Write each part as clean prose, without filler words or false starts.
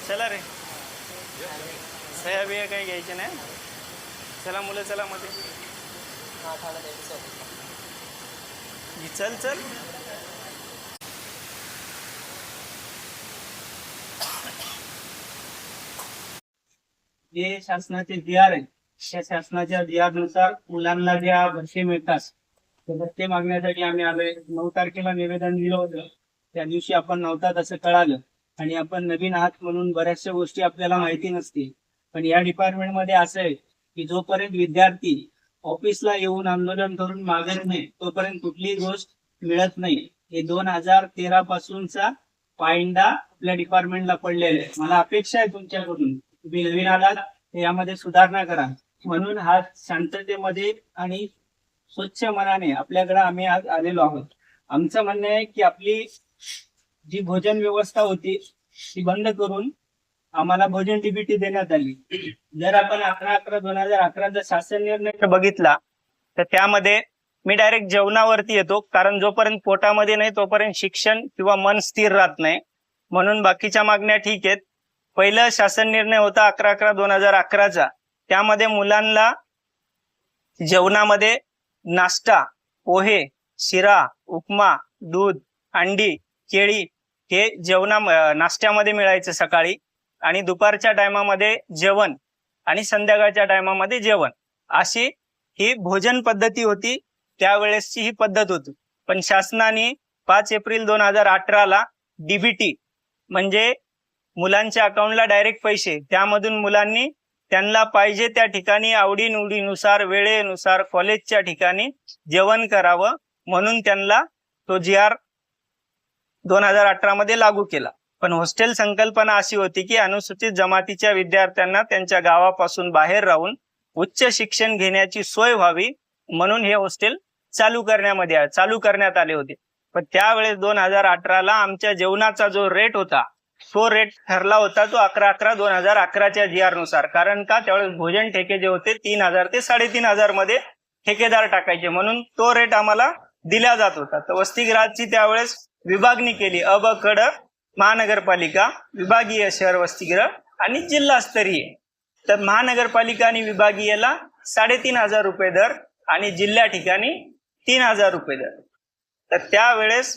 चला रे, सह्या बिया काही घ्यायचे नाही. चला मुलं, चला मध्ये. चल चल. जे शासनाचे DR आहे त्या शासनाच्या DR नुसार मुलांना ज्या भरती मिळतात त्या भरती मागण्यासाठी आम्ही आलोय. 9 तारखेला निवेदन दिलं होतं. त्या दिवशी आपण नव्हतात असं कळालं आणि आपण नवीन आहात म्हणून बऱ्याचशा गोष्टी आपल्याला माहिती नसतील. पण या डिपार्टमेंटमध्ये असं आहे की जोपर्यंत विद्यार्थी ऑफिसला येऊन आंदोलन करून मागत नाही तोपर्यंत कुठलीही गोष्ट मिळत नाही. हे 2013 पासूनचा पायंडा आपल्या डिपार्टमेंटला पडलेला आहे. मला अपेक्षा आहे तुमच्याकडून, तुम्ही नवीन आलात यामध्ये सुधारणा करा. म्हणून हा शांततेमध्ये आणि स्वच्छ मनाने आपल्याकडे आम्ही आज आलेलो आहोत. आमचं म्हणणं आहे की आपली जी भोजन व्यवस्था होती ती बंद करून आम्हाला भोजन डीबीटी देण्यात आली. जर आपण 11/11/2011 शासन निर्णय बघितला तर त्यामध्ये मी डायरेक्ट जेवणावरती येतो, कारण जोपर्यंत पोटामध्ये नाही तोपर्यंत शिक्षण किंवा मन स्थिर राहत नाही. म्हणून बाकीच्या मागण्या ठीक आहेत. पहिला शासन निर्णय होता 11/11/2011चा. त्यामध्ये मुलांना जेवणामध्ये नाश्ता, पोहे, शिरा, उपमा, दूध, अंडी, केळी हे नाश्त्यामध्ये मिळायचं सकाळी, आणि दुपारच्या टायमामध्ये जेवण आणि संध्याकाळच्या टायमामध्ये जेवण, अशी ही भोजन पद्धती होती. त्यावेळेसची ही पद्धत होती. पण शासनाने 5 एप्रिल 2018ला डीबीटी म्हणजे मुलांच्या अकाउंटला डायरेक्ट पैसे, त्यामधून मुलांनी त्यांना पाहिजे त्या ठिकाणी आवडीनिवडीनुसार वेळेनुसार कॉलेजच्या ठिकाणी जेवण करावं म्हणून त्यांना तो GR 2018 मध्ये लागू केला. पण हॉस्टेल संकल्पना अशी होती की अनुसूचित जमातीच्या विद्यार्थ्यांना त्यांच्या गावापासून बाहेर राहून उच्च शिक्षण घेण्याची सोय व्हावी म्हणून हे हॉस्टेल चालू करण्यात आले होते. पण त्यावेळेस 2018ला आमच्या जेवणाचा जो रेट होता तो रेट ठरला होता तो 11/11/2011च्या GR नुसार. कारण का, त्यावेळेस भोजन ठेके जे होते 3,000 ते 3,500 मध्ये ठेकेदार टाकायचे, म्हणून तो रेट आम्हाला दिला जात होता. तर वसतिगृहाची त्यावेळेस विभागणी केली. अ, ब, क, ड महानगरपालिका, विभागीय शहर वसतिगृह आणि जिल्हास्तरीय. तर महानगरपालिका आणि विभागीयला 3,500 रुपये दर आणि जिल्ह्या ठिकाणी 3,000 रुपये दर. तर त्यावेळेस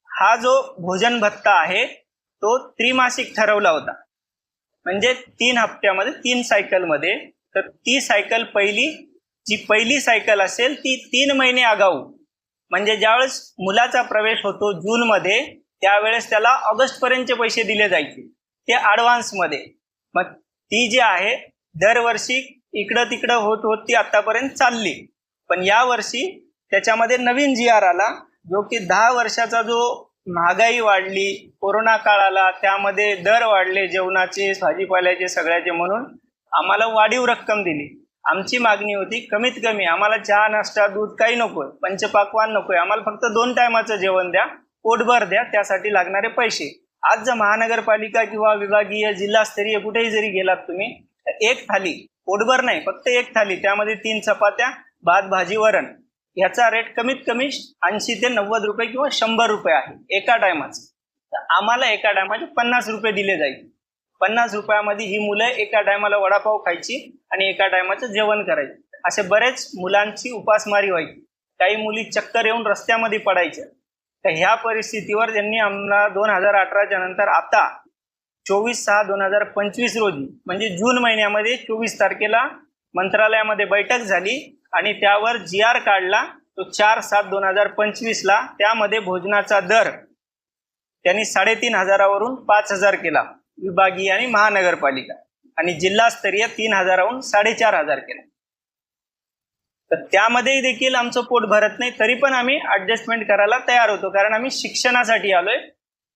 हा जो भोजन भत्ता आहे तो त्रैमासिक ठरवला होता, म्हणजे 3 हप्त्यामध्ये 3 सायकलमध्ये. तर ती सायकल जी पहिली सायकल असेल ती 3 महिने आगाऊ, म्हणजे ज्यावेळेस मुलाचा प्रवेश होतो जूनमध्ये त्यावेळेस त्याला ऑगस्ट पर्यंतचे पैसे दिले जायचे, ते ॲडव्हान्स मध्ये. मग ती जी आहे दरवर्षी इकडं तिकडं होत ती आतापर्यंत चालली. पण या वर्षी त्याच्यामध्ये नवीन GR आला, जो की 10 वर्षाचा जो महागाई वाढली, कोरोना काळ आला, त्यामध्ये दर वाढले जेवणाचे, भाजीपाल्याचे, सगळ्याचे, म्हणून आम्हाला वाढीव रक्कम दिली. आमची मागणी होती कमीत कमी आम्हाला चहा, नाश्ता, दूध काही नकोय, पंचपाकवान नकोय, आम्हाला फक्त 2 टायमाचं जेवण द्या, पोटभर द्या, त्यासाठी लागणारे पैसे. आज जर महानगरपालिका किंवा विभागीय जिल्हास्तरीय कुठेही जरी गेलात तुम्ही, एक थाली पोटभर नाही, फक्त एक थाली, त्यामध्ये 3 चपात्या, भात, भाजी, वरण, याचा रेट कमीत कमी 80 ते 90 रुपये किंवा 100 रुपये आहे एका टायमाचं. तर आम्हाला एका टायमाचे 50 रुपये दिले जाईल. 50 रुपयामध्ये ही मुलं एका टायमाला वडापाव खायची आणि एका टायमाचं जेवण करायचे. असे बरेच मुलांची उपासमारी व्हायची. काही मुली चक्कर येऊन रस्त्यामध्ये पडायच्या. तर ह्या परिस्थितीवर त्यांनी आम्हाला 2018च्या नंतर आता 24/6/2025 रोजी म्हणजे जून महिन्यामध्ये 24 तारखेला मंत्रालयामध्ये बैठक झाली आणि त्यावर GR काढला तो 4/7/2025ला. त्यामध्ये भोजनाचा दर त्यांनी 3,500 वरून 5,000 केला विभागीय आणि महानगरपालिका, आणि जिल्हास्तरीय 3,000 4,500 केला. तर त्यामध्ये देखील आमचं पोट भरत नाही, तरी पण आम्ही ऍडजस्टमेंट करायला तयार होतो, कारण आम्ही शिक्षणासाठी आलोय,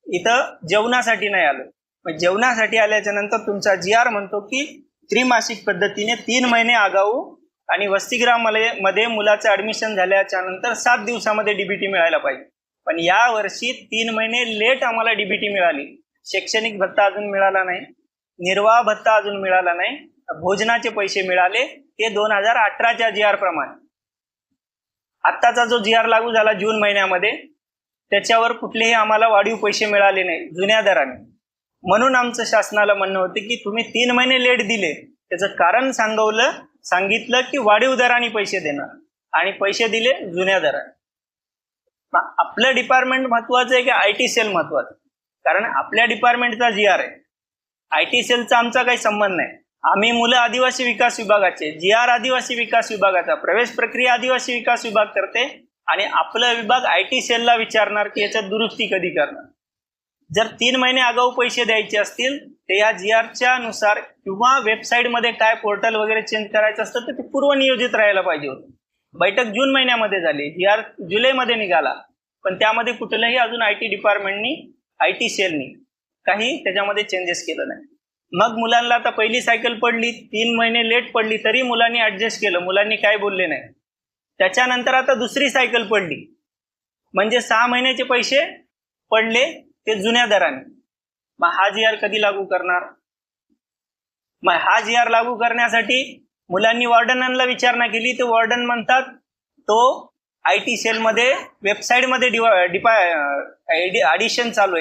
इथं जेवणासाठी नाही आलोय. मग जेवणासाठी आल्याच्या नंतर तुमचा GR म्हणतो की त्रैमासिक पद्धतीने 3 महिने आगाऊ आणि वसतिगृहामध्ये मुलाचं ऍडमिशन झाल्याच्या नंतर 7 दिवसामध्ये डीबीटी मिळायला पाहिजे. पण या वर्षी 3 महिने लेट आम्हाला डीबीटी मिळाली. शैक्षणिक भत्ता अजून मिळाला नाही, निर्वाह भत्ता अजून मिळाला नाही, भोजनाचे पैसे मिळाले ते 2018च्या GR प्रमाणे. आत्ताचा जो GR लागू झाला जून महिन्यामध्ये त्याच्यावर कुठलेही आम्हाला वाढीव पैसे मिळाले नाही जुन्या दराने. म्हणून आमचं शासनाला म्हणणं होतं की तुम्ही 3 महिने लेट दिले, त्याचं कारण सांगितलं की वाढीव दराने पैसे देणार आणि पैसे दिले जुन्या दराने. आपलं डिपार्टमेंट महत्वाचं आहे की IT सेल महत्वाचं, कारण आपल्या डिपार्टमेंटचा GR आहे. IT सेलचा आमचा काही संबंध नाही. आम्ही मुलं आदिवासी विकास विभागाचे, GR आदिवासी विकास विभागाचा, प्रवेश प्रक्रिया आदिवासी विकास विभाग करते आणि आपला विभाग IT सेलला विचारणार की याच्यात दुरुस्ती कधी करणार. जर 3 महिने आगाऊ पैसे द्यायचे असतील तर या GRच्या नुसार किंवा वेबसाईटमध्ये काय पोर्टल वगैरे चेंज करायचं असतं तर ते पूर्वनियोजित राहायला पाहिजे होतं. बैठक जून महिन्यामध्ये झाली, GR जुलैमध्ये निघाला, पण त्यामध्ये कुठलंही अजून IT डिपार्टमेंटनी IT सेलनी काही त्याच्यामध्ये चेंजेस केलं नाही. मग मुलांना आता पहिली सायकल पडली, 3 महिने लेट पडली तरी मुलांनी ऍडजस्ट केलं, मुलांनी काय बोलले नाही. त्याच्यानंतर आता दुसरी सायकल पडली म्हणजे 6 महिन्याचे पैसे पडले ते जुन्या दराने. मग हा GR कधी लागू करणार? मग हा GR लागू करण्यासाठी मुलांनी वॉर्डनांना विचारणा केली, ते वॉर्डन म्हणतात तो IT सेलमध्ये वेबसाईटमध्ये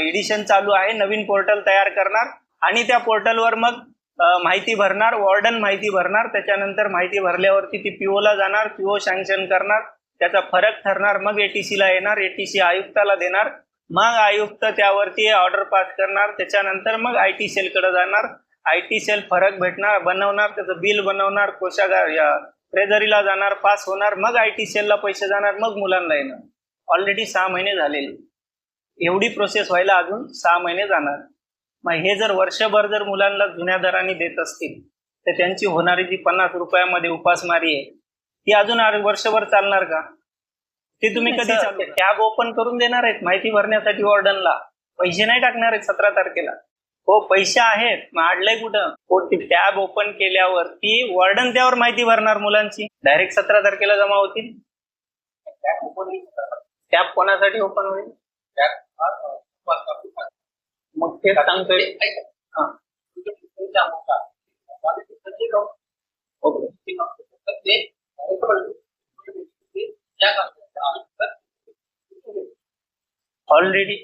एडिशन चालू आहे, नवीन पोर्टल तयार करणार आणि त्या पोर्टलवर मग माहिती भरणार, वॉर्डन माहिती भरणार, त्याच्यानंतर माहिती भरल्यावरती ती PO ला जाणार, PO सँक्शन करणार, त्याचा फरक ठरणार, मग ATC ला येणार, ATC आयुक्ताला देणार, मग आयुक्त त्यावरती ऑर्डर पास करणार, त्याच्यानंतर मग IT सेलकडे जाणार, IT सेल फरक बनवणार, त्याचं बिल बनवणार, ट्रेझरीला जाणार, पास होणार, मग IT सेलला पैसे जाणार, मग मुलांना येणार. ऑलरेडी 6 महिने झालेले, एवढी प्रोसेस व्हायला अजून 6 महिने जाणार. मग हे जर वर्षभर जर मुलांना जुन्या दराने देत असतील तर त्यांची होणारी जी 50 रुपयामध्ये उपासमारी आहे ती अजून वर्षभर चालणार का? ते तुम्ही कधी चालू टॅब ओपन करून देणार आहेत माहिती भरण्यासाठी वॉर्डनला, पैसे नाही टाकणार आहेत 17 तारखेला. हो पैसे आहेत, मग अडलंय कुठं? हो ती टॅब ओपन केल्यावर ती वॉर्डन त्यावर माहिती भरणार मुलांची, डायरेक्ट 17 तारखेला जमा होतील. टॅब कोणासाठी ओपन होईल? मग ते सांगतोय ऑलरेडी.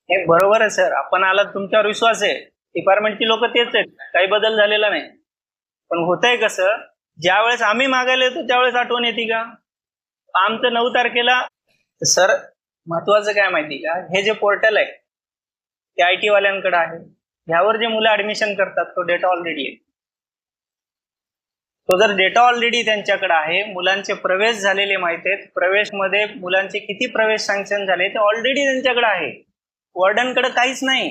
हे बरोबर आहे सर, आपण आला तुमच्यावर विश्वास आहे, डिपार्टमेंटची लोक तेच आहेत, काही बदल झालेला नाही. पण होतंय कसं, ज्या वेळेस आम्ही मागायला येतो त्यावेळेस आठवण येते का? आमचं 9 तारखेला सर महत्वाचं काय माहिती का, हे जे पोर्टल आहे ते IT वाल्यांकडे आहे, ह्यावर जे मुलं ऍडमिशन करतात तो डेटा ऑलरेडी आहे. तो जर डेटा ऑलरेडी त्यांच्याकडे आहे, मुलांचे प्रवेश झालेले माहिती आहेत, प्रवेशमध्ये मुलांचे किती प्रवेश सँक्शन झाले ते ऑलरेडी त्यांच्याकडे आहे. वॉर्डनकडे काहीच नाही.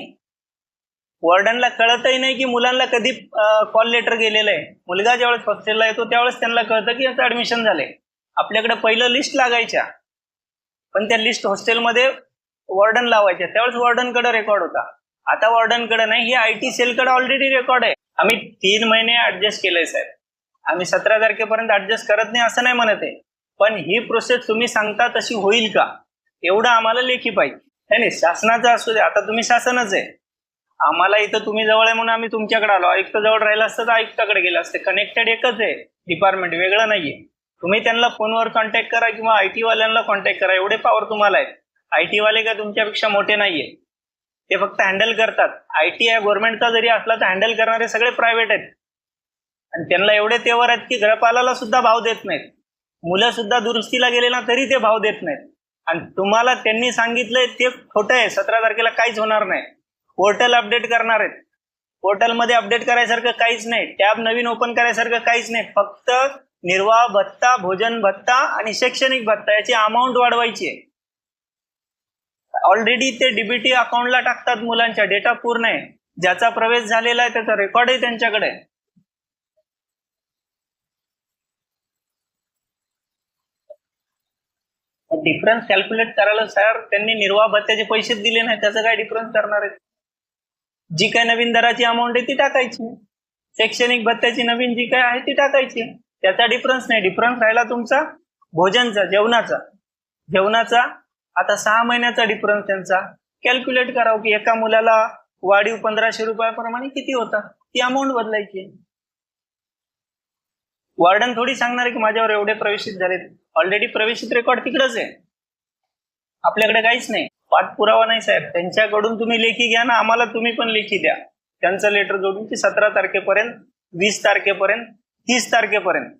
वॉर्डनला कळतही नाही की मुलांना कधी कॉल लेटर गेलेलं आहे. मुलगा ज्यावेळेस हॉस्टेलला येतो त्यावेळेस त्यांना कळतं की याचं ऍडमिशन झालंय. आपल्याकडे पहिलं लिस्ट लागायच्या, पण त्या लिस्ट हॉस्टेलमध्ये वॉर्डन लावायच्या, त्यावेळेस वॉर्डनकडे रेकॉर्ड होता. आता वॉर्डनकडे नाही, हे IT सेलकडे ऑलरेडी रेकॉर्ड आहे. आम्ही 3 महिने ऍडजस्ट केलंय साहेब, आम्ही 17 तारखेपर्यंत ऍडजस्ट करत नाही असं नाही म्हणत आहे, पण ही प्रोसेस तुम्ही सांगता तशी होईल का एवढं आम्हाला लेखी पाहिजे. नाही शासनाचं असू दे, आता तुम्ही शासनच आहे, आम्हाला इथं तुम्ही जवळ आहे म्हणून आम्ही तुमच्याकडे आलो. आयुक्त जवळ राहिलं असतं तर आयुक्ताकडे गेलं असते. कनेक्टेड एकच आहे डिपार्टमेंट, वेगळं नाहीये. तुम्ही त्यांना फोनवर कॉन्टॅक्ट करा किंवा IT वाल्यांना कॉन्टॅक्ट करा, एवढे पॉवर तुम्हाला आहेत. IT वाले काय तुमच्यापेक्षा मोठे नाहीये, ते फक्त हँडल करतात. IT आहे गव्हर्नमेंटचा जरी असला तर हँडल करणारे सगळे प्रायव्हेट आहेत आणि त्यांना एवढे तेवर आहेत की घरपालाला सुद्धा भाव देत नाहीत. मुलं सुद्धा दुरुस्तीला गेले ना तरी ते भाव देत नाहीत. आणि तुम्हाला त्यांनी सांगितलंय ते खोटं आहे. 17 तारखेला काहीच होणार नाही. पोर्टल अपडेट करणार आहेत, पोर्टलमध्ये अपडेट करायसारखं काहीच नाही, टॅब नवीन ओपन करायसारखं काहीच नाही. फक्त निर्वाह भत्ता, भोजन भत्ता आणि शैक्षणिक भत्ता याची अमाऊंट वाढवायची आहे. ऑलरेडी ते DBT अकाउंटला टाकतात, मुलांच्या डेटा पूर्ण आहे, ज्याचा प्रवेश झालेला आहे त्याचा रेकॉर्डही त्यांच्याकडे. डिफरन्स कॅल्क्युलेट करायला सर त्यांनी निर्वाह भत्त्याचे पैसे दिले नाही, त्याचं काय डिफरन्स करणार आहे? जी काय नवीन दराची अमाऊंट आहे ती टाकायची, शैक्षणिक भत्त्याची नवीन जी काय आहे ती टाकायची, त्याचा डिफरन्स नाही. डिफरन्स राहिला तुमचा भोजनचा, जेवणाचा. आता 6 महिन्याचा डिफरन्स त्यांचा कॅल्क्युलेट करावं की एका मुलाला वाढीव 1500 रुपयाप्रमाणे किती होता ती अमाऊंट बदलायची. वॉर्डन थोडी सांगणार आहे की माझ्यावर एवढे प्रवेशित झालेत. ऑलरेडी प्रवेशित रेकॉर्ड तिकडेच आहे, आपल्याकडे काहीच नाही, पाठपुरावा नाही साहेब. त्यांच्याकडून तुम्ही लेखी घ्या ना, आम्हाला तुम्ही पण लेखी द्या. त्यांचं लेटर जोडून की 17 तारखेपर्यंत, 20 तारखेपर्यंत, 30 तारखेपर्यंत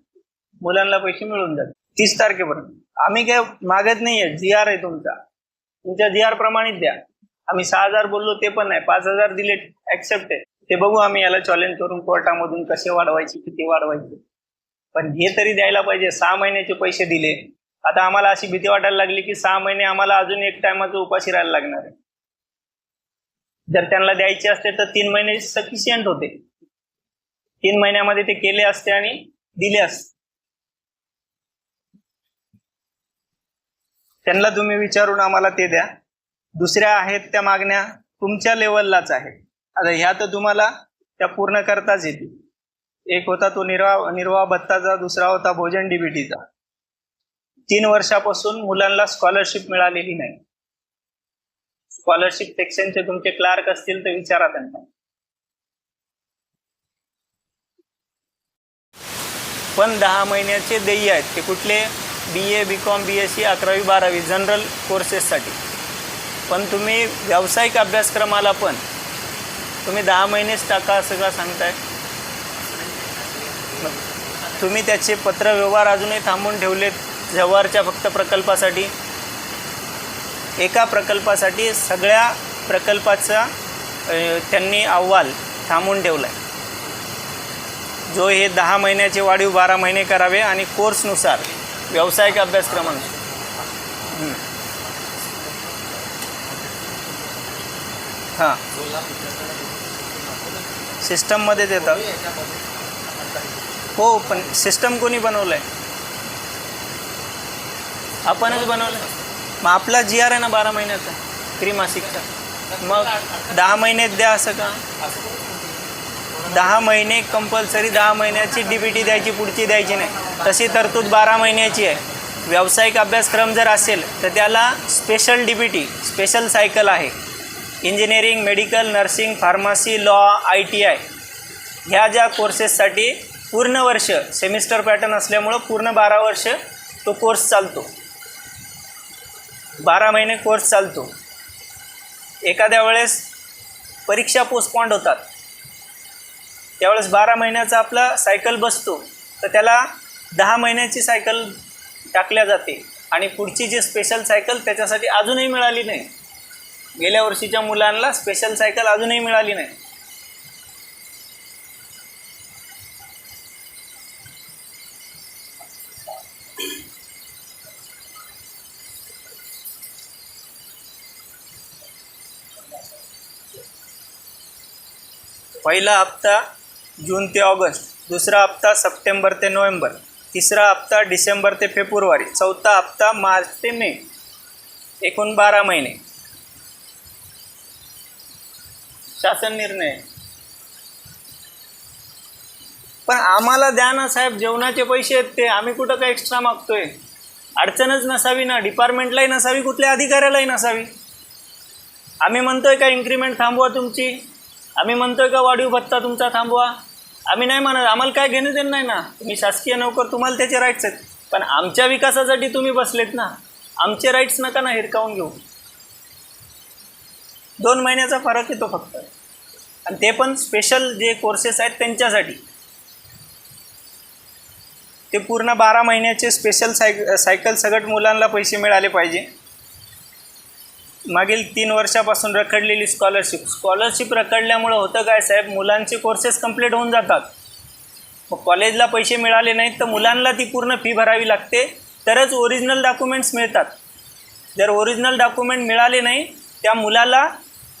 मुलांना पैसे मिळून जातात. 30 तारखेपर्यंत आम्ही काय मागत नाहीये, GR आहे तुमचा, तुमच्या GR प्रमाणित द्या. आम्ही 6000 बोललो ते पण नाही, 5000 दिले ऍक्सेप्ट आहे. ते बघू आम्ही याला चॅलेंज करून कोर्टामधून कसे वाढवायचे, किती वाढवायचे, पण हे तरी द्यायला पाहिजे. 6 महिन्याचे पैसे दिले. आता आम्हाला अशी भीती वाटायला लागली की 6 महिने आम्हाला अजून एक टायमाचं उपाशी राहायला लागणार आहे. जर त्यांना द्यायचे असते तर 3 महिने सफिशियंट होते. 3 महिन्यामध्ये ते केले असते आणि दिले असते. त्यांना तुम्ही विचारून आम्हाला ते द्या. दुसऱ्या आहेत त्या मागण्या तुमच्या लेवललाच आहेत. आता ह्या तर तुम्हाला त्या पूर्ण करताच येतील. एक होता तो निर्वाह भत्ताचा, दुसरा होता भोजन डीबीटीचा. 3 वर्षापासून मुलांना स्कॉलरशिप मिळालेली नाही. स्कॉलरशिप सेक्शनचे तुमचे क्लार्क असतील तर विचारा त्यांना. पण 10 महिन्याचे देय आहेत ते कुठले? BA, BCom, BSc, 11वी 12वी जनरल कोर्सेससाठी. पण तुम्ही व्यावसायिक अभ्यासक्रमाला पण तुम्ही 10 महिनेच टाका असं का सांगताय? तुम्ही त्याचे पत्रव्यवहार अजूनही थांबवून ठेवलेत जव्हारच्या फक्त प्रकल्पासाठी. एका प्रकल्पासाठी सगळ्या प्रकल्पाचा त्यांनी अहवाल थांबवून ठेवलाय. जो हे 10 महिन्याचे वाढीव 12 महिने करावे आणि कोर्सनुसार व्यावसायिक अभ्यासक्रमानुसार. हां, सिस्टममध्येच येतात. हो, पण सिस्टम कोणी बनवलंय? आपणच बनवलं. मग आपला GR आहे ना 12 महिन्याचा त्रिमासिकचा. मग 10 महिन्यात द्या असं का? 10 महिने कंपल्सरी 10 महिन्याची DBT द्यायची, पुढची द्यायची नाही. तशी तरतूद 12 महिन्याची आहे. व्यावसायिक अभ्यासक्रम जर असेल तर त्याला स्पेशल DBT, स्पेशल सायकल आहे. Engineering, medical, nursing, pharmacy, law, ITI ह्या ज्या कोर्सेससाठी पूर्ण वर्ष सेमिस्टर पॅटर्न असल्यामुळं पूर्ण 12 वर्ष तो कोर्स चालतो. 12 महिने कोर्स चालतो. एखाद्या वेळेस परीक्षा पोस्टपॉन्ड होतात, त्यावेळेस 12 महिन्याचा आपला सायकल बसतो, तर त्याला 10 महिन्याची सायकल टाकल्या जाते आणि पुढची जी स्पेशल सायकल त्याच्यासाठी अजूनही मिळाली नाही. गेल्या वर्षीच्या मुलांना स्पेशल सायकल अजूनही मिळाली नाही. पहिला हप्ता जून ते ऑगस्ट, दुसरा हप्ता सप्टेंबर ते नोव्हेंबर, तिसरा हप्ता डिसेंबर ते फेब्रुवारी, चौथा हप्ता मार्च ते मे, एकूण 12 महिने. शासन निर्णय. पण आम्हाला द्या ना साहेब, जेवणाचे पैसे आहेत ते, आम्ही कुठं काय एक्स्ट्रा मागतोय? अडचणच नसावी ना, डिपार्टमेंटलाही नसावी, कुठल्या अधिकाऱ्यालाही नसावी. आम्ही म्हणतोय का इन्क्रीमेंट थांबवा तुमची? आम्ही म्हणतोय का वाढीव भत्ता तुमचा थांबवा? आम्ही नाही म्हणत. आम्हाला काय घेणं देणं नाही ना. तुम्ही शासकीय नोकर, तुम्हाला त्याचे राईट्स आहेत. पण आमच्या विकासासाठी तुम्ही बसलेत ना, आमचे राईट्स नका ना हिरकावून घेऊ. 2 महिन्याचा फरक येतो फक्त, आणि ते पण स्पेशल जे कोर्सेस आहेत त्यांच्यासाठी. ते पूर्ण 12 महिन्याचे स्पेशल सायकल सगट मुलांना पैसे मिळाले पाहिजे. मागील 3 वर्षापासून रखडलेली स्कॉलरशिप रखडल्यामुळं होतं काय साहेब, मुलांचे कोर्सेस कंप्लीट होऊन जातात. मग कॉलेजला पैसे मिळाले नाहीत तर मुलांना ती पूर्ण फी भरावी लागते, तरच ओरिजिनल डॉक्युमेंट्स मिळतात. जर ओरिजिनल डॉक्युमेंट मिळाले नाही, त्या मुलाला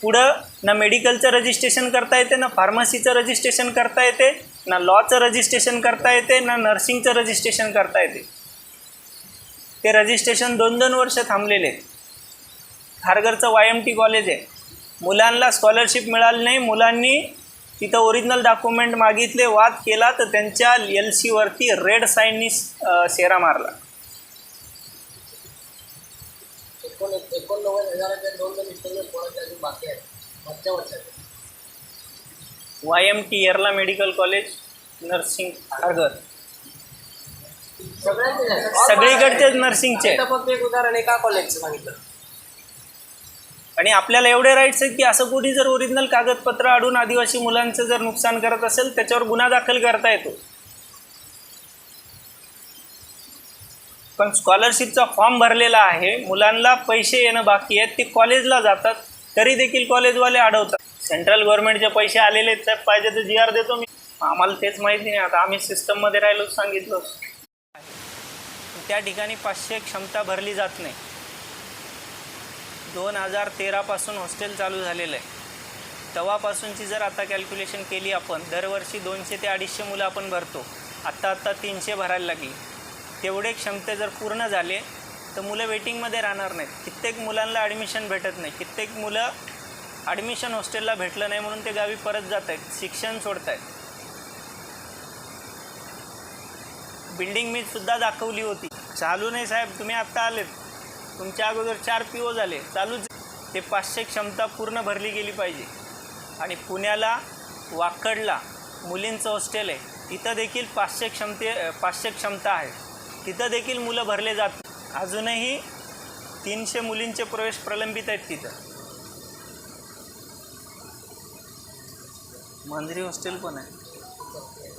पुढं ना मेडिकलचं रजिस्ट्रेशन करता येते, ना फार्मसीचं रजिस्ट्रेशन करता येते, ना लॉचं रजिस्ट्रेशन करता येते, ना नर्सिंगचं रजिस्ट्रेशन करता येते. ते रजिस्ट्रेशन 2-2 वर्ष थांबलेले. खारघरचं YMT कॉलेज आहे, मुलांना स्कॉलरशिप मिळाली नाही, मुलांनी तिथं ओरिजिनल डॉक्युमेंट मागितले, वाद केला, तर त्यांच्या LC वरती रेड साईननी शेरा मारला. 89,000 2 इंस्टॉलमेंट कोणाच्या अजून बाकी आहेत मागच्या वर्षाचे. YMT Yerala medical college nursing Kharghar. सगळीकडचेच नर्सिंगचे आहेत. फक्त एक उदाहरण एका कॉलेजचं सांगितलं. आणि आपल्याला एवढे राईट्स आहेत की असं कोणी जर ओरिजिनल कागदपत्र आढळून आदिवासी मुलांचं जर नुकसान करत असेल त्याच्यावर गुन्हा दाखल करता येतो. पण स्कॉलरशिपचा फॉर्म भरलेला आहे, मुलांना पैसे येणं बाकी आहेत, ते कॉलेजला जातात तरी देखील कॉलेजवाले अडवतात. सेंट्रल गव्हर्नमेंटचे पैसे आलेले आहेत, पाहिजे तर GR देतो मी. आम्हाला तेच माहिती नाही. आता आम्ही सिस्टममध्ये राहिलो सांगितलं. त्या ठिकाणी 500 क्षमता भरली जात नाही. 2013 पासून हॉस्टेल चालू झालेलं आहे. तेव्हापासूनची जर आता कॅल्क्युलेशन केली आपण, दरवर्षी 200 ते 250 मुलं आपण भरतो. आत्ता 300 भरायला लागली. तेवढे क्षमते जर पूर्ण झाले तर मुलं वेटिंगमध्ये राहणार नाहीत. कित्येक मुलांना ॲडमिशन भेटत नाही. कित्येक मुलं ॲडमिशन हॉस्टेलला भेटलं नाही म्हणून ते गावी परत जात आहेत, शिक्षण सोडत आहेत. बिल्डिंग मी सुद्धा दाखवली होती. चालू नाही साहेब, तुम्ही आत्ता आलेत, तुमच्या अगोदर 4 PO झाले, चालूच. ते 500 क्षमता पूर्ण भरली गेली पाहिजे. आणि पुण्याला वाकडला मुलींचं हॉस्टेल आहे, तिथं देखील 500 क्षमता आहे, तिथं देखील मुलं भरले जात. अजूनही 300 मुलींचे प्रवेश प्रलंबित आहेत तिथं. मांजरी हॉस्टेल पण आहे.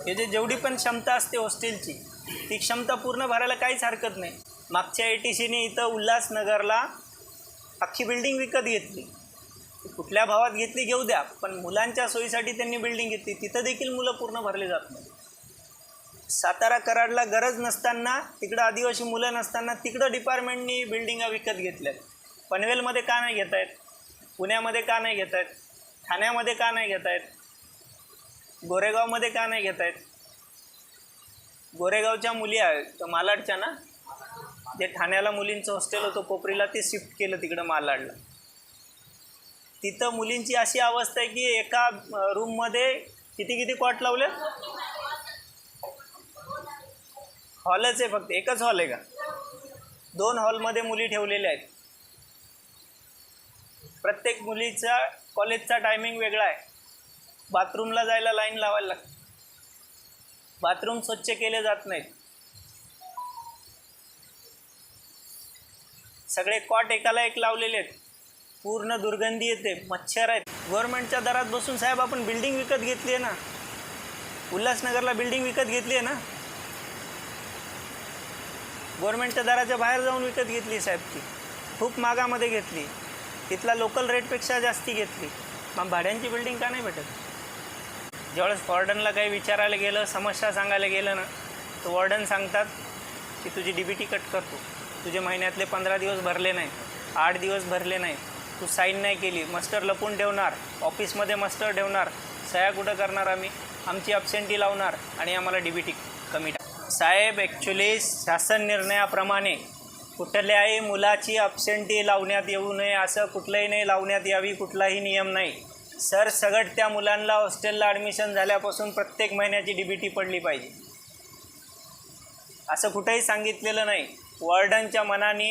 हे जेवढी पण क्षमता असते हॉस्टेलची, ती क्षमता पूर्ण भरायला काहीच हरकत नाही. मागच्या ATCने इथं उल्हासनगरला अख्खी बिल्डिंग विकत घेतली. कुठल्या भावात घेतली घेऊ द्या, पण मुलांच्या सोयीसाठी त्यांनी बिल्डिंग घेतली, तिथं देखील मुलं पूर्ण भरले जात नाही. सातारा कराडला गरज नसताना, तिकडं आदिवासी मुलं नसताना तिकडं डिपार्टमेंटनी बिल्डिंगा विकत घेतल्यात. पनवेलमध्ये का नाही घेत आहेत? पुण्यामध्ये का नाही घेत आहेत? ठाण्यामध्ये का नाही घेत आहेत? गोरेगावमध्ये का नाही घेत आहेत? गोरेगावच्या मुली आहेत मालाडच्या ना, जे ठाण्याला मुलींचं हॉस्टेल होतं कोपरीला, ते शिफ्ट केलं तिकडं मालाडला. तिथं मुलींची अशी अवस्था आहे की एका रूममध्ये किती कॉट लावले? हॉलच आहे, फक्त एकच हॉल आहे का? 2 हॉलमध्ये मुली ठेवलेल्या आहेत. प्रत्येक मुलीचा कॉलेजचा टायमिंग वेगळा आहे. बाथरूमला जायला लाईन लावायला लागते. बाथरूम स्वच्छ केले जात नाहीत. सगळे कॉट एकाला एक लावलेले आहेत. पूर्ण दुर्गंधी येते, मच्छर आहेत. गव्हर्नमेंटच्या दरात बसून साहेब आपण बिल्डिंग विकत घेतली आहे ना, उल्हासनगरला बिल्डिंग विकत घेतली आहे ना, गव्हर्नमेंटच्या दराच्या बाहेर जाऊन विकत घेतली साहेब. ती खूप मागामध्ये घेतली, तिथला लोकल रेटपेक्षा जास्ती घेतली. मग भाड्यांची बिल्डिंग का नाही भेटत? ज्यावेळेस वॉर्डनला काही विचारायला गेलं, समस्या सांगायला गेलं ना, तर वॉर्डन सांगतात की तुझी DBT कट करतो, तुझे महिन्यातले 15 दिवस भरले नाही, 8 दिवस भरले नाही, तू साईन नाही केली, मस्टर लपून ठेवणार, ऑफिसमध्ये मस्टर ठेवणार, सह्या कुठं करणार आम्ही, आमची अब्सेंटी लावणार आणि आम्हाला DBT कमी टाक. साहेब ॲक्च्युली शासन निर्णयाप्रमाणे कुठल्याही मुलाची अब्सेंटी लावण्यात येऊ नये असं कुठलंही नाही लावण्यात यावी, कुठलाही नियम नाही. सरसगट त्या मुलांना हॉस्टेलला ॲडमिशन झाल्यापासून प्रत्येक महिन्याची DBT पडली पाहिजे, असं कुठंही सांगितलेलं नाही. वॉर्डनच्या मनाने,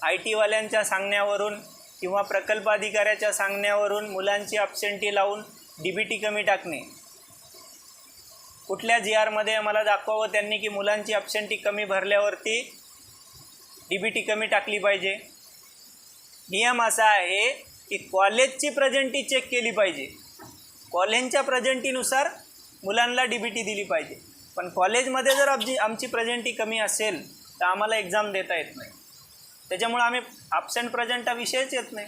IT वाल्यांच्या सांगण्यावरून किंवा प्रकल्प अधिकाऱ्याच्या सांगण्यावरून मुलांची अब्सेंटी लावून DBT कमी टाकणे. कुठल्या GRमध्ये मला दाखवावं त्यांनी की मुलांची अब्सेंटी कमी भरल्यावरती DBT कमी टाकली पाहिजे. नियम असा आहे की कॉलेजची प्रेझेंटी चेक केली पाहिजे, कॉलेजच्या प्रेझेंटीनुसार मुलांना DBT दिली पाहिजे. पण कॉलेजमध्ये जर आमची प्रेझेंटी कमी असेल तर आम्हाला एक्झाम देता येत नाही. त्याच्यामुळे आम्ही ॲबसेंट प्रेझेंट हा विषयच येत नाही.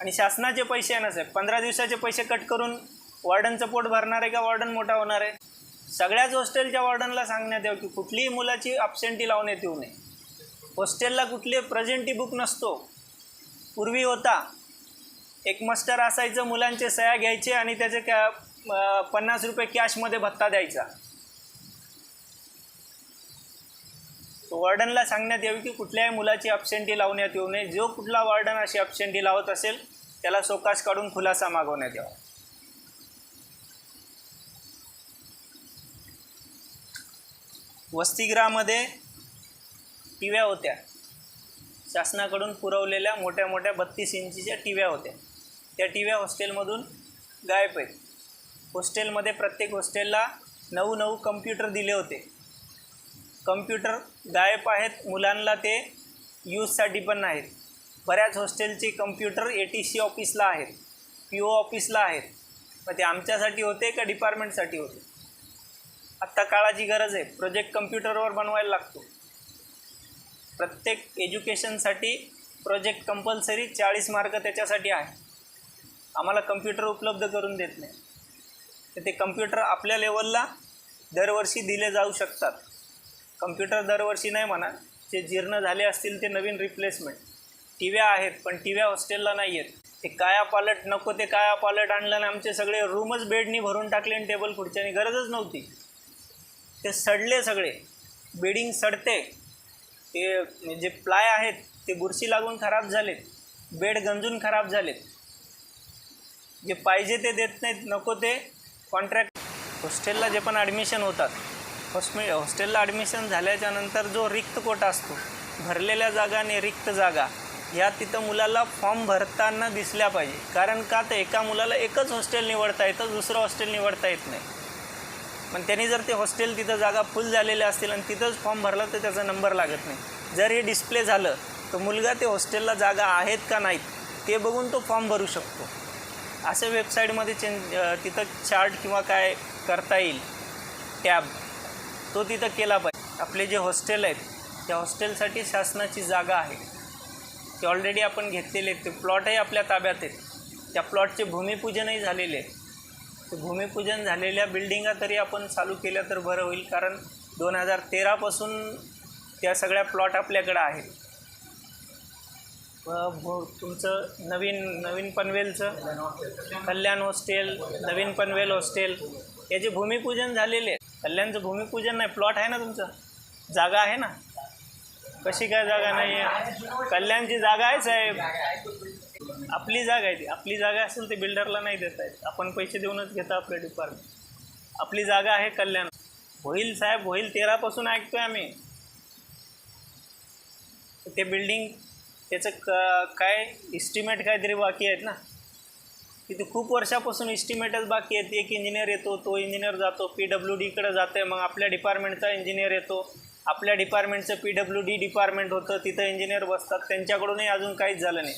आणि शासनाचे पैसे आहे ना साहेब, 15 दिवसाचे पैसे कट करून वॉर्डनचं पोट भरणार आहे का वॉर्डन मोठा होणार आहे? सगळ्याच हॉस्टेलच्या वॉर्डनला सांगण्यात यावं की कुठलीही मुलाची अब्सेंटी लावण्यात येऊ नये. हॉस्टेलला कुठले प्रेझेंटी बुक नसतो. पूर्वी होता, एक मास्टर असायचं, मुलांचे सह्या घ्यायचे आणि त्याचे 50 रुपये कॅशमध्ये भत्ता द्यायचा. वॉर्डनला सांगण्यात यावी की कुठल्याही मुलाची अब्सेंटी लावण्यात येऊ नये. जो कुठला वॉर्डन अशी अब्सेंटी लावत असेल त्याला सोकास काढून खुलासा मागवण्यात यावा. वसतिगृहामध्ये टीव्या होत्या, शासनाकडून पुरवलेल्या मोठ्या मोठ्या 32 इंचीच्या टीव्या होत्या. त्या टीव्या हॉस्टेलमधून गायब आहेत. हॉस्टेलमध्ये प्रत्येक हॉस्टेलला 9 कम्प्युटर दिले होते. कम्प्युटर गायब आहेत. मुलांना ते यूजसाठी पण नाहीत. बऱ्याच हॉस्टेलचे कम्प्युटर ATC ऑफिसला आहेत, PO ऑफिसला आहेत. मग ते आमच्यासाठी होते का डिपार्टमेंटसाठी होते? आत्ता काळाची गरज आहे. प्रोजेक्ट कम्प्युटरवर बनवायला लागतो. प्रत्येक एज्युकेशनसाठी प्रोजेक्ट कंपल्सरी 40 मार्क त्याच्यासाठी आहे. आम्हाला कम्प्युटर उपलब्ध करून देत नाही. तर ते कम्प्युटर आपल्या लेवलला दरवर्षी दिले जाऊ शकतात. कम्प्युटर दरवर्षी नाही म्हणा, जे जीर्ण झाले असतील ते नवीन रिप्लेसमेंट. टीव्या आहेत, पण टीव्या हॉस्टेलला नाही आहेत. ते काया पालट नको ते काया पालट आणलं आणि आमचे सगळे रूमच बेडनी भरून टाकले आणि टेबल खुर्च्यानी. गरजच नव्हती. ते सडले सगळे. बेडिंग सडते. ते जे प्लाय आहेत ते बुरशी लागून खराब झालेत. बेड गंजून खराब झालेत. जे पाहिजे ते देत नाहीत, नको ते कॉन्ट्रॅक्ट. हॉस्टेलला जे पण ॲडमिशन होतात, हॉस्टेलला ॲडमिशन झाल्याच्यानंतर जो रिक्त कोटा असतो, भरलेल्या जागा आणि रिक्त जागा ह्या तिथं मुलाला फॉर्म भरताना दिसल्या पाहिजे. कारण का तर एका मुलाला एकच हॉस्टेल निवडता येतं, दुसरं हॉस्टेल निवडता येत नाही. पण त्यांनी जर ते हॉस्टेल तिथं जागा फुल झालेल्या असतील आणि तिथंच फॉर्म भरला तर त्याचा नंबर लागत नाही. जर हे डिस्प्ले झालं तर मुलगा ते हॉस्टेलला जागा आहेत का नाहीत ते बघून तो फॉर्म भरू शकतो. असं वेबसाईटमध्ये तिथं चार्ट किंवा काय करता येईल, टॅब तो तिथं केला पाहिजे. आपले जे हॉस्टेल आहेत त्या हॉस्टेलसाठी शासनाची जागा आहे, ते ऑलरेडी आपण घेतलेले आहेत. ते प्लॉटही आपल्या ताब्यात आहेत. त्या प्लॉटचे भूमिपूजनही झालेले आहे. ते भूमिपूजन झालेल्या बिल्डिंगा तरी आपण चालू केल्या तर बरं होईल. कारण 2013पासून त्या सगळ्या प्लॉट आपल्याकडं आहेत. तुमचं नवीन पनवेलचं कल्याण हॉस्टेल, नवीन पनवेल हॉस्टेल याचे भूमिपूजन झालेले आहे. कल्याणचं भूमिपूजन नाही, प्लॉट आहे ना तुमचं, जागा आहे ना. कशी काय जागा नाही आहे? कल्याणची जागा आहे साहेब, आपली जागा आहे ती. आपली जागा असेल ते बिल्डरला नाही देता येत. आपण पैसे देऊनच घेतो आपलं डिपार्टमेंट. आपली जागा आहे कल्याण. होईल साहेब, होईल. 13पासून ऐकतोय आम्ही. ते बिल्डिंग त्याचं काय इस्टिमेट काहीतरी बाकी आहेत ना. तिथे खूप वर्षापासून इस्टिमेटच बाकी आहेत. एक इंजिनियर येतो, तो इंजिनियर जातो, PWDकडे जाते, मग आपल्या डिपार्टमेंटचा इंजिनियर येतो. आपल्या डिपार्टमेंटचं PWD डिपार्टमेंट होतं, तिथं इंजिनियर बसतात. त्यांच्याकडूनही अजून काहीच झालं नाही.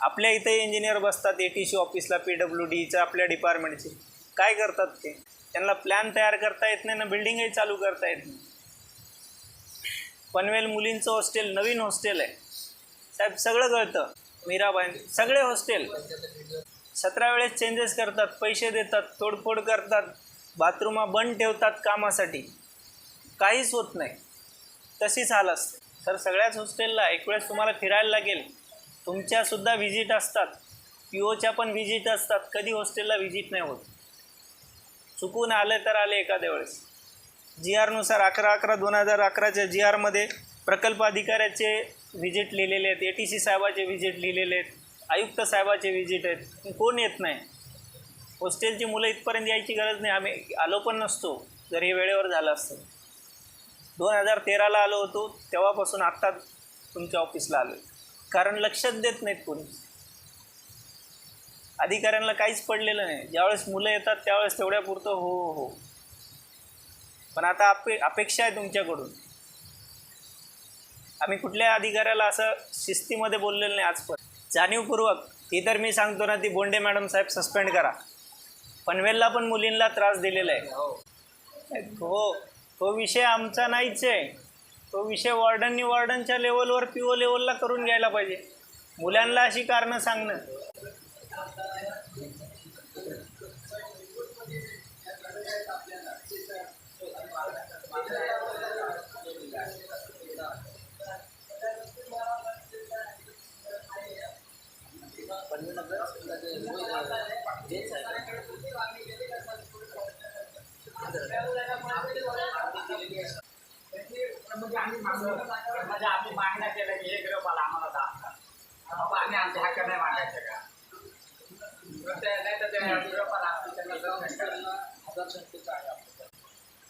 आपल्या इथे इंजिनियर बसतात ATC ऑफिसला, PWDचं आपल्या डिपार्टमेंटचे. काय करतात ते? त्यांना प्लॅन तयार करता येत नाही ना, बिल्डिंगही चालू करता येत नाही. पनवेल मुलींचं हॉस्टेल नवीन हॉस्टेल आहे साहेब, सगळं कळतं. मीराबाई सगळे हॉस्टेल 17 वेळेस चेंजेस करतात, पैसे देतात, तोडफोड करतात, बाथरूमा बंद ठेवतात कामासाठी. काहीच होत नाही. तशीच हाल असते सर सगळ्याच हॉस्टेलला. एक वेळेस तुम्हाला फिरायला लागेल. तुमच्यासुद्धा व्हिजिट असतात, POच्या पण व्हिजिट असतात. कधी हॉस्टेलला व्हिजिट नाही होत. चुकून आले तर आले एखाद्या वेळेस. GRनुसार 11/11/2011च्या GRमध्ये प्रकल्प अधिकाऱ्याचे व्हिजिट लिहिलेले आहेत, ATC साहेबाचे व्हिजिट लिहिलेले आहेत, आयुक्त साहेबाचे व्हिजिट आहेत. कोण येत नाही. हॉस्टेलची मुलं इथपर्यंत यायची गरज नाही. आम्ही आलो पण नसतो जर हे वेळेवर झालं असतं. 2013ला आलो होतो, तेव्हापासून आत्ता तुमच्या ऑफिसला आलो. कारण लक्षात देत नाहीत कोणी. अधिकाऱ्यांना काहीच पडलेलं नाही. ज्यावेळेस मुलं येतात त्यावेळेस तेवढ्यापुरतं हो. पण आता अपेक्षा आहे तुमच्याकडून. आम्ही कुठल्या अधिकाऱ्याला असं शिस्तीमध्ये बोललेलं नाही आजपर्यंत. जाणीवपूर्वक ती तर मी सांगतो ना, ती बोंडे मॅडम साहेब सस्पेंड करा. पनवेलला पण मुलींना त्रास दिलेला आहे. तो विषय आमचा नाहीच आहे. तो विषय वॉर्डनच्या लेवलवर PO लेवलला करून घ्यायला पाहिजे. मुलांना अशी कारणं सांगणं.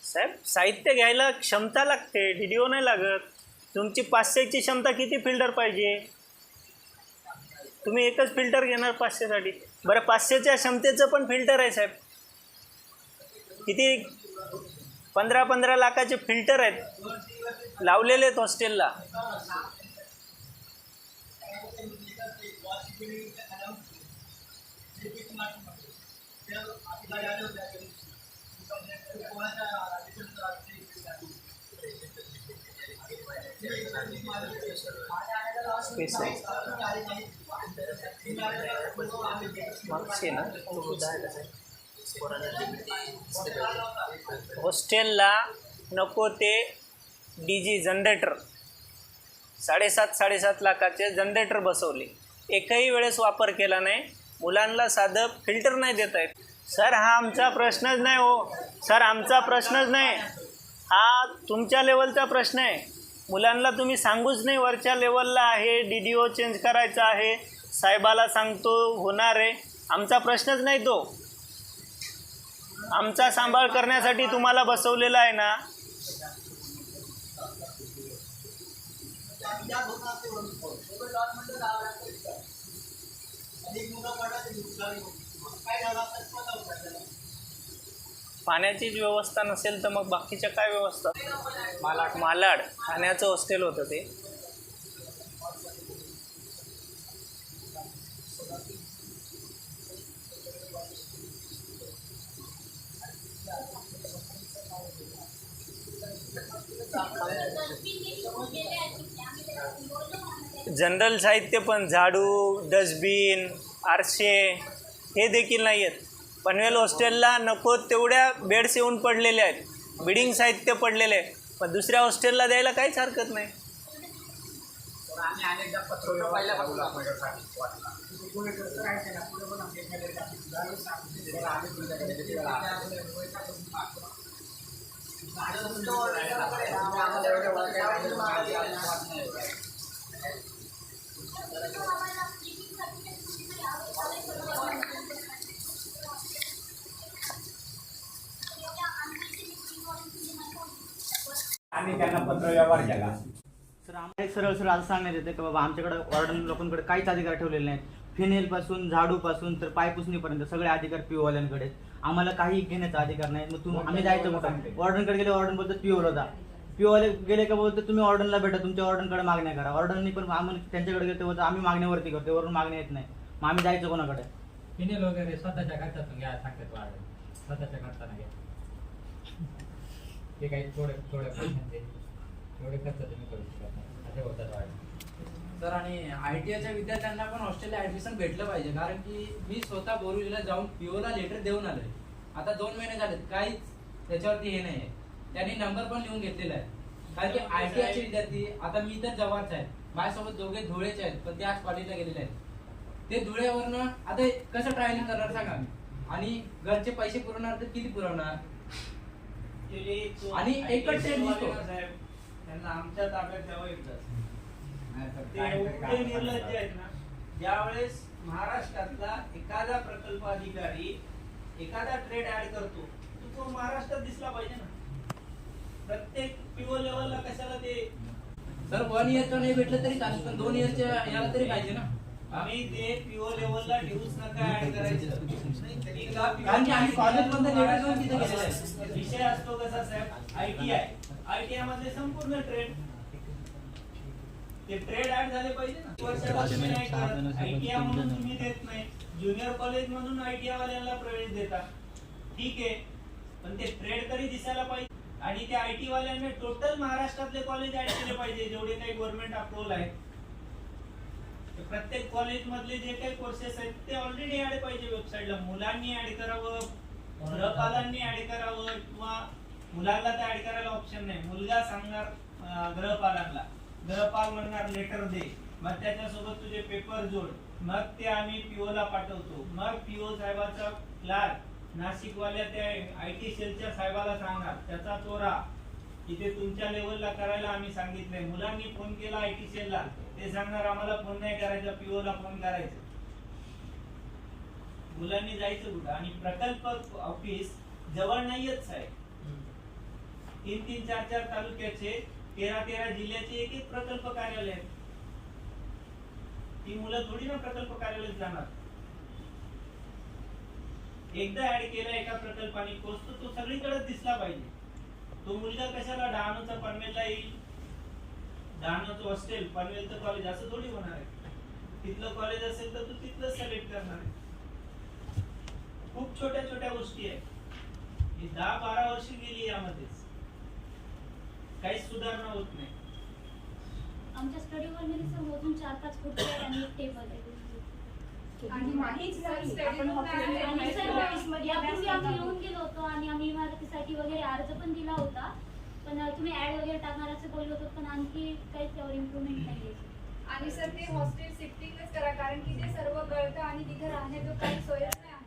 साहेब साहित्य घ्यायला क्षमता लागते, DDO नाही लागत. तुमची 500ची क्षमता किती फिल्डर पाहिजे? तुम्ही एकच फिल्टर घेणार 500साठी? बरं 500च्या क्षमतेचं पण फिल्टर आहे साहेब. किती 15-15 लाखाचे फिल्टर आहेत लावलेले आहेत हॉस्टेलला. स्पेस आहे मागचे ना हॉस्टेलला नको ते DG जनरेटर 7.5 लाखाचे जनरेटर बसवले, एकही वेळेस वापर केला नाही. मुलांना साधं फिल्टर नाही देत आहेत. सर हा आमचा प्रश्नच नाही हो सर, आमचा प्रश्नच नाही हा, तुमच्या लेवलचा प्रश्न आहे. मुलांना तुम्ही सांगूच नाही वरच्या लेवलला आहे DDO चेंज करायचा आहे, साहेबाला सांगतो होणार आहे. आमचा प्रश्नच नाही तो. आमचा सांभाळ करण्यासाठी तुम्हाला बसवलेला आहे ना. पाण्याचीच व्यवस्था नसेल तर मग बाकीच्या काय व्यवस्था? मालाड ठाण्याचं हॉस्टेल होतं ते. जनरल साहित्य पण झाडू, डस्टबिन, आरसे हे देखील नाही आहेत. पनवेल हॉस्टेलला नको तेवढ्या बेड्स येऊन पडलेले आहेत, बिडिंग साहित्य पडलेले आहे, पण दुसऱ्या हॉस्टेलला द्यायला काहीच हरकत नाही. आम्ही त्यांना पत्रव्यवहार केला. सर आम्हाला सरळ सरळ असं सांगण्यात येतं की बाबा आमच्याकडे वॉर्डन लोकांकडे काहीच अधिकार ठेवलेले नाहीत. फिनेलपासून झाडूपासून तर पायपुसणीपर्यंत सगळे अधिकार PO वाल्यांकडे. आम्हाला काही घेण्याचा अधिकार नाही. मग आम्ही जायचं कुठं? वॉर्डनकडे गेले, वॉर्डन बोलतो PO ला जा. PO वाले गेले का बोलतो तुम्ही वॉर्डनला भेटा, तुमच्या वॉर्डनकडे मागण्या करा. वॉर्डननी पण आम्ही त्यांच्याकडे गेलो तेव्हा आम्ही मागण्यावरती करतो, वरून मागण्या येत नाही. मग आम्ही जायचं कोणाकडे? फिनेल वगैरे स्वतःच्या खर्चातून घ्या सांगतात वाढ, स्वतःच्या खर्चाने घ्या. ते काही थोडे थोडे खर्च तुम्ही करू शकता, असे होतात वाढ. सर आणि ITIच्या विद्यार्थ्यांना पण हॉस्टेलला ऍडमिशन भेटलं पाहिजे, कारण की मी स्वतः बोरिवलीला जाऊन PO ला लेटर देऊन आलोय. आता 2 महिने झालेत, काहीच त्याच्यावरती हे नाही आहे. त्यांनी नंबर पण लिहून घेतलेला आहे. कारण की ITIचे विद्यार्थी, आता मी तर जवळच आहे, माझ्यासोबत दोघे धुळेचे आहेत, पण ते आज कॉलेजला गेलेले आहेत. ते धुळ्यावरनं आता कसं ट्रॅव्हलिंग करणार सांगा. आणि घरचे पैसे पुरवणार तर किती पुरवणार? आणि एकच ट्रेन दिसतो. त्यांना आमच्या ताब्यात ठेवा एकदाच. ते एवढे निर्लज्ज आहेत ना. ज्यावेळेस महाराष्ट्रातला एखादा प्रकल्प अधिकारी एखादा ट्रेड ऍड करतो तर तो महाराष्ट्रात दिसला पाहिजे ना. प्रत्येक PO लेवलला कशाला ते? सर 1 इयरचं नाही भेटलं तरी चालेल, पण 2 इयरच्या याला तरी पाहिजे ना. आम्ही ते PO लेवलला ठेवूच नका ऍड करायचं. कारण की आम्ही कॉलेजमध्ये लेटर देऊन तिथे गेलेलो आहे. विषय असतो कसा साहेब, ITI मधले संपूर्ण ट्रेड, ते ट्रेड ऍड झाले पाहिजे ना. वर्षापासून नाही करत. ITI म्हणून तुम्ही देत नाही, ज्युनियर कॉलेज म्हणून ITI वाल्यांना प्रवेश देता, ठीक आहे, पण ते ट्रेड तरी दिसायला पाहिजे. आणि त्या IT वाल्यांना टोटल महाराष्ट्रातले कॉलेज ऍड केले पाहिजे, जेवढे काही गव्हर्नमेंट अप्रुव्हल आहेत. प्रत्येक कॉलेज मधले जे काही कोर्सेस आहेत ते ऑलरेडी ऍड पाहिजे वेबसाईटला. मुलांनी ऍड करावं, गृहपालांनी ऍड करावं, किंवा मुलांना तर ऍड करायला ऑप्शन नाही. मुलगा सांगणार गृहपालांना, गृहपाल म्हणणार लेटर दे, मग त्याच्यासोबत तुझे पेपर जोड, मग ते आम्ही PO ला पाठवतो. मग PO साहेबाचा क्लार्क नाशिकवाल्या त्या IT सेलच्या साहेबाला सांगणार, त्याचा चोरा इथे तुमच्या लेवलला करायला आम्ही सांगितलंय. मुलांनी फोन केला IT सेलला, ते सांगणार आम्हाला फोन नाही करायचा, PO ला फोन करायचा. मुलांनी जायचं कुठं? आणि प्रकल्प ऑफिस जवळ नाहीयेच साहेब. 3-3, 4-4 तालुक्याचे, 13-13 जिल्ह्याचे एक प्रकल्प कार्यालय आहेत. ती मुलं थोडी ना प्रकल्प कार्यालयात जाणार. एकदा ऍड केला एका प्रकल्पाने कोर्स तर तो सगळीकडे दिसला पाहिजे. तो मुलगा कशाला डहाणूचा पनवेलला येईल, डहाणूचं हॉस्टेल पनवेलचं कॉलेज असं थोडी होणार आहे. तिथलं कॉलेज असेल तर तू तिथलंच सिलेक्ट करणार आहे. खूप छोट्या छोट्या गोष्टी आहेत. ही 10-12 वर्ष गेली यामध्येच काहीच सुधारणा होत नाही. आमच्या स्टडीवर मोजून 4-5 खुर्च्या आहेत आणि एक टेबल आहे. आणि माहीत नाही आपण आणि हॉस्टेल सर ऑफिसमध्ये यापूर्वी आम्ही येऊन गेलो होतो आणि आम्ही इमारतीसाठी वगैरे अर्ज पण दिला होता, पण तुम्ही ऍड वगैरे टाकणार असं बोललो होतो, पण आणखी काहीच त्यावर इम्प्रूव्हमेंट नाहीये. आणि सर ते हॉस्टेल शिफ्टिंगच करा, कारण की ते सर्व गळतं आणि तिथे राहण्याचं काही सोयच नाही आहे.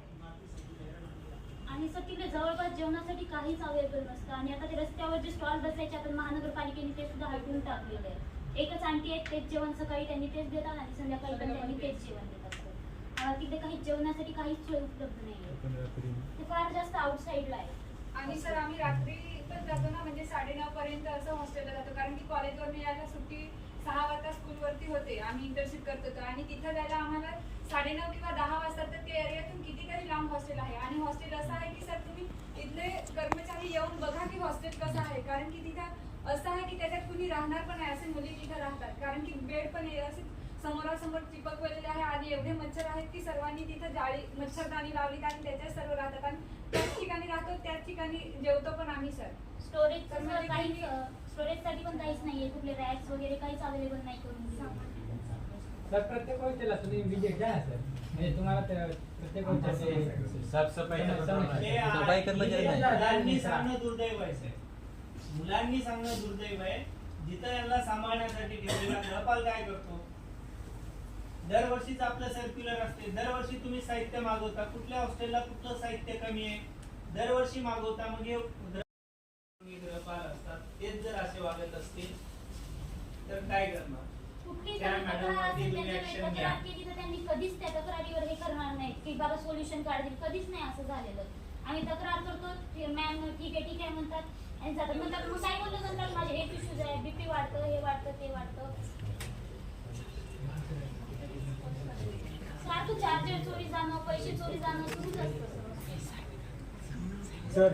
आणि सर तिकडे जवळपास जेवणासाठी काहीच अवेलेबल नसतं. आणि आता ते रस्त्यावर जे स्टॉल बसायचे आपण महानगरपालिकेने ते सुद्धा हटवून टाकलेलं आहे. एकच आंटी आहेत, तेच जेवण सकाळी त्यांनी तेच देतात आणि संध्याकाळी पण त्यांनी तेच जेवण देतात. तिथे काही जेवणासाठी काहीच सोय उपलब्ध नाहीये. ते फार जास्त आउटसाईडला आहे. आणि सर आम्ही रात्री पण जातो ना, म्हणजे 9:30 पर्यंत असं हॉस्टेलला जातो, कारण की कॉलेजवर यायला सुट्टी 6 वाजता स्कूलवरती होते. आम्ही इंटर्नशिप करत होतो आणि तिथं जायला आम्हाला 9:30 किंवा 10 वाजता. तर ते एरियातून कितीतरी लांब हॉस्टेल आहे. आणि हॉस्टेल असं आहे की सर तुम्ही इथले कर्मचारी येऊन बघा की हॉस्टेल कसं आहे, कारण की तिथं असं आहे की त्याच्यात कुणी राहणार पण आहे. असे मुली तिथं राहतात, कारण की बेड पण असे समोरासमोर चिपकवलेले आहे आणि एवढे मच्छर आहेत की सर्वांनी तिथं जाळी मच्छरदाणी लावली आणि त्याच्यात सर्व राहतात. आणि त्याच ठिकाणी राहतो, त्याच ठिकाणी जेवतो पण आम्ही सर. स्टोरेजसाठी पण काहीच नाहीये. कुठले रॅक्स वगैरे काहीच अवेलेबल नाही करून दिलं. सर प्रत्येक गोष्टीला तुम्ही विजिट द्या सर, म्हणजे तुम्हाला प्रत्येक गोष्टी साफसफाई सफाई कर्मचारी मुलांनी सांगणं दुर्दैव आहे. मुलांनी सांगणं दुर्दैव आहे. जिथं यांना सांभाळण्यासाठी ठेवलेला गृहपाल काय करतो, दरवर्षीच आपलं सर्क्युलर असते. दरवर्षी तुम्ही साहित्य मागवता. कुठल्या हॉस्टेलला कुठलं साहित्य कमी आहे दरवर्षी मागवता. मग हे गृहपाल असतात, तेच जर असे वागत असतील तर काय करणार. कुठली त्या मॅडम वरती तुम्ही ऍक्शन घ्या. तक्रार केली तर त्यांनी कधीच त्या तक्रारीवर हे करणार नाहीत की बाबा सोल्युशन काढतील. कधीच नाही असं झालेलं. आम्ही तक्रार करतो, मॅम ठीक आहे म्हणतात आणि जातात. म्हणतात मग काय बोललं नंतर माझे हेल्थ इश्यूज आहे, बीपी वाढतं, हे वाढतं, ते वाढतं. सारखं चार्जर चोरी जाणं, पैसे चोरी जाणं सुरूच असतं. सर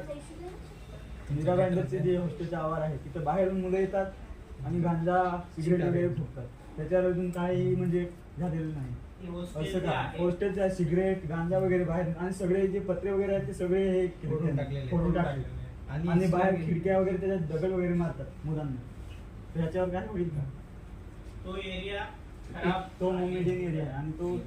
मीरा बँडरचे जे हॉस्टेलचे आवार आहे तिथे बाहेरून मुलं येतात आणि गांजा सिगरेट वगैरे फुकतात. त्याच्यावर अजून काही म्हणजे झालेलं नाही. असं का हॉस्टेलचा सिगरेट गांजा वगैरे बाहेर आणि सगळे जे पत्रे वगैरे आहेत ते सगळे हे फोडून टाकले आणि बाहेर खिडक्या वगैरे त्याच्यात दगड वगैरे मारतात मुलांना. त्याच्यावर काय होईल का. तो एरिया तो मोमेडियन एरिया आहे आणि तो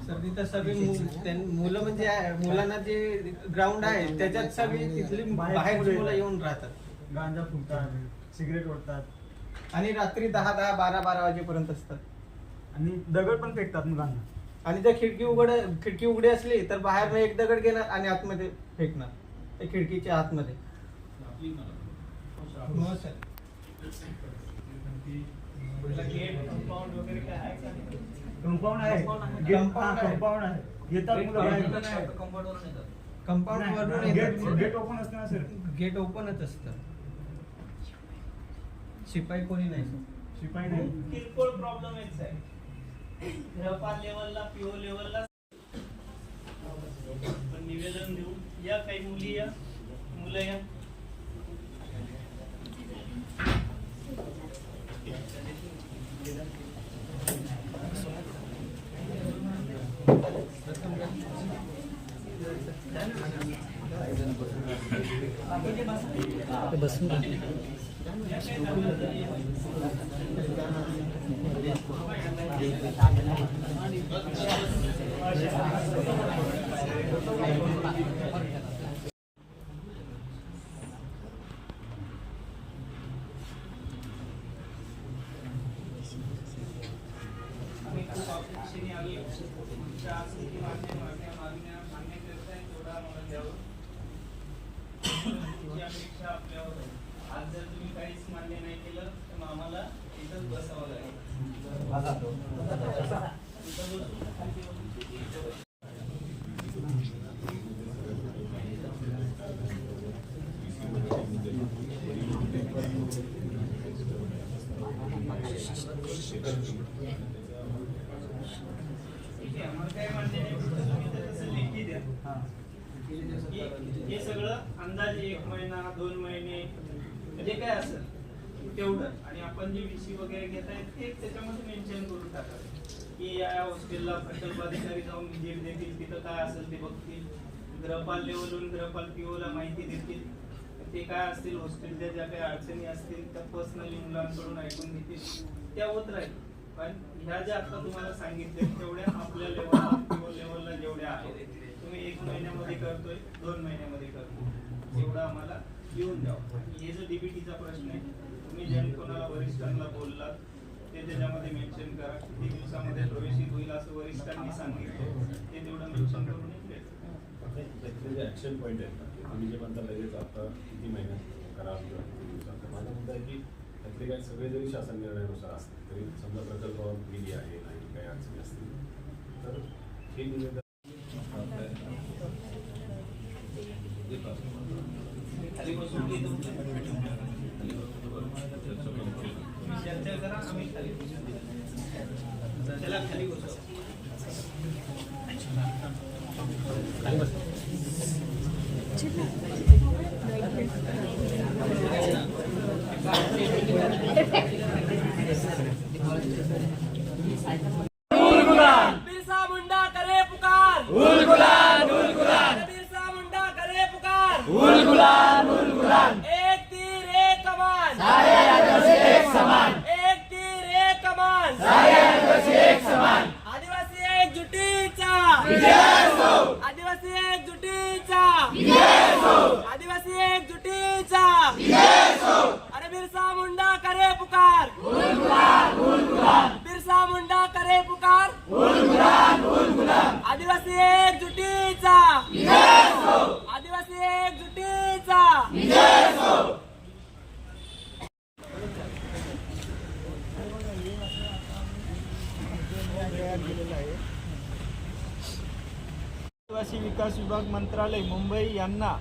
सर तिथं सगळी मुलं म्हणजे मुलांना जे ग्राउंड आहे त्याच्यात सगळी तिथली बाहेरची मुलं येऊन राहतात. गांजा फुकतात, सिगरेट ओढतात आणि रात्री 10-10, 12-12 वाजेपर्यंत असतात. आणि दगड पण फेकतात मुलांना. आणि जर खिडकी उघडी असली तर बाहेर एक दगड घेणार आणि आतमध्ये फेकणार, त्या खिडकीच्या आतमध्ये. हो सर. कंपाऊंड वगैरे काय आहे का? कंपाऊंड आहे, कंपाऊंड आहे. येतात मुलं कंपाऊंड वरून गेट ओपन असतं ना सर. गेट ओपनच असतं. शिपाई कोणी नाही सर. शिपाई नाही. किरकोळ प्रॉब्लेम येत आहे. गृहपाल लेवलला, पीओ लेवलला पण निवेदन देऊ. या काही मुली या, मुलं या. बसून अपेक्षा आपल्यावर. आज जर तुम्ही काहीच मान्य नाही केलं तर आम्हाला इथंच बसावं लागेल. हे सगळं अंदाजे 1 महिना 2 महिने जे काय असेल तेवढं, आणि आपण जे विषय वगैरे घेत आहेत ते त्याच्यामध्ये मेन्शन करून टाकावे की या हॉस्टेलला प्रकल्प अधिकारी जाऊन व्हिजिट देतील, तिथं काय असेल ते बघतील, ग्रहपाल लेवलवरून ग्रहपाल पीओला माहिती देतील, ते काय असतील हॉस्टेलच्या ज्या काही अडचणी असतील त्या पर्सनली मुलांकडून ऐकून घेतील, त्या होत राहील. पण ह्या ज्या आता तुम्हाला सांगितले तेवढ्या आपल्या लेवलला पीओ लेवलला जेवढ्या आहेत तुम्ही 1 महिन्यामध्ये करतोय 2 महिन्यामध्ये करतोय एवढं आम्हाला येऊन द्यावं. हे जो डीबीटीचा प्रश्न आहे तुम्ही ज्या कोणाला वरिष्ठांना बोललात ते त्याच्यामध्ये मेन्शन करा, किती दिवसामध्ये प्रवेशित होईल असं वरिष्ठांनी सांगितलं ते तेवढं मेन्शन करून त्याचे ऍक्शन पॉईंट आहेत ना, तुम्ही जे म्हणता लगेच आता किती महिन्यात करा किंवा किती दिवसात, तर माझं म्हणतं आहे की त्यातले काही सगळे जरी शासन निर्णयानुसार असतील तरी समजा प्रकल्पावर गेली आहे नाही काही अडचणी असतील तर हे निवेदन खाली बसून चर्चा करा, आम्ही खाली बसून त्याला खाली बसू. बिरसा मुंडा करे पुकार, बिरसा मुंडा करे पुकार, एक तीर एक कमान, एक तीर एक कमान, आदिवासी एकजुटीचा, आदिवासी एकजुटीचा, आदिवासी एकजुटीचा, अरे बिरसा मुंडा करे पुकार, बिरसा मुंडा करे पुकार, आदिवासी एकजुटीचा, आदिवासी एकजुटीचा. आदिवासी विकास विभाग मंत्रालय मुंबई यांना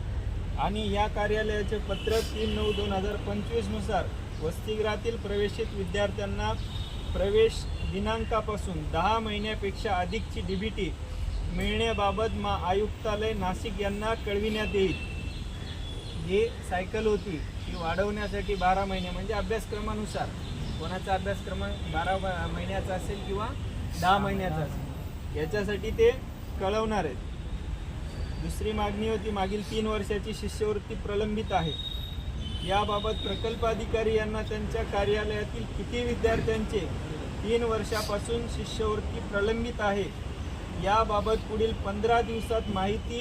आणि या कार्यालयाचे पत्र 3/9/2025 नुसार वसतिगृहातील प्रवेशित विद्यार्थ्यांना प्रवेश दिनांकापासून 10 महिन्यापेक्षा अधिकची डीबीटी मिळण्याबाबत आयुक्तालय नाशिक यांना कळविण्यात येईल. जी सायकल होती ती वाढवण्यासाठी 12 महिने म्हणजे अभ्यासक्रमानुसार कोणाचा अभ्यासक्रम 12 महिन्याचा असेल किंवा 10 महिन्याचा असेल याच्यासाठी ते कळवणार आहेत. दुसरी मागणी होती मागील 3 वर्षाची शिष्यवृत्ती प्रलंबित आहे याबाबत प्रकल्प अधिकारी यांना त्यांच्या कार्यालयातील किती विद्यार्थ्यांचे 3 वर्षापासून शिष्यवृत्ती प्रलंबित आहे याबाबत पुढील 15 दिवसात माहिती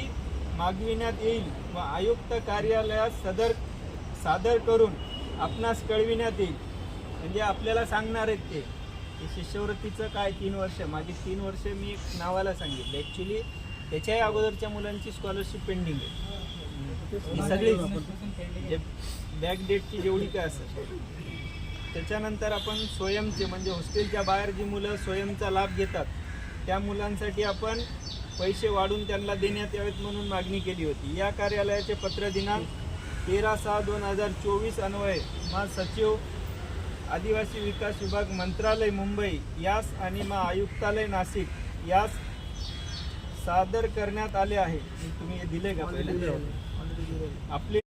मागविण्यात येईल व आयुक्त कार्यालयात सादर करून आपणास कळविण्यात येईल. म्हणजे आपल्याला सांगणार आहेत ते की शिष्यवृत्तीचं काय 3 वर्ष मागील 3 वर्ष मी एक नावाला सांगितलं, ॲक्च्युली त्याच्याही अगोदरच्या मुलांची स्कॉलरशिप पेंडिंग आहे ही सगळी बॅक डेटची जेवढी काय असेल. त्याच्यानंतर आपण स्वयंचे म्हणजे हॉस्टेलच्या बाहेर जी मुलं स्वयंचा लाभ घेतात त्या मुलांसाठी आपण पैसे वाढून त्यांना देण्यात यावेत म्हणून मागणी केली होती. या कार्यालयाचे पत्र दिनांक 13/6/2024 अन्वये सचिव आदिवासी विकास विभाग मंत्रालय मुंबई यास आणि आयुक्तालय नाशिक यास सादर करण्यात आले आहे. तुम्ही हे दिले का पहिले आपले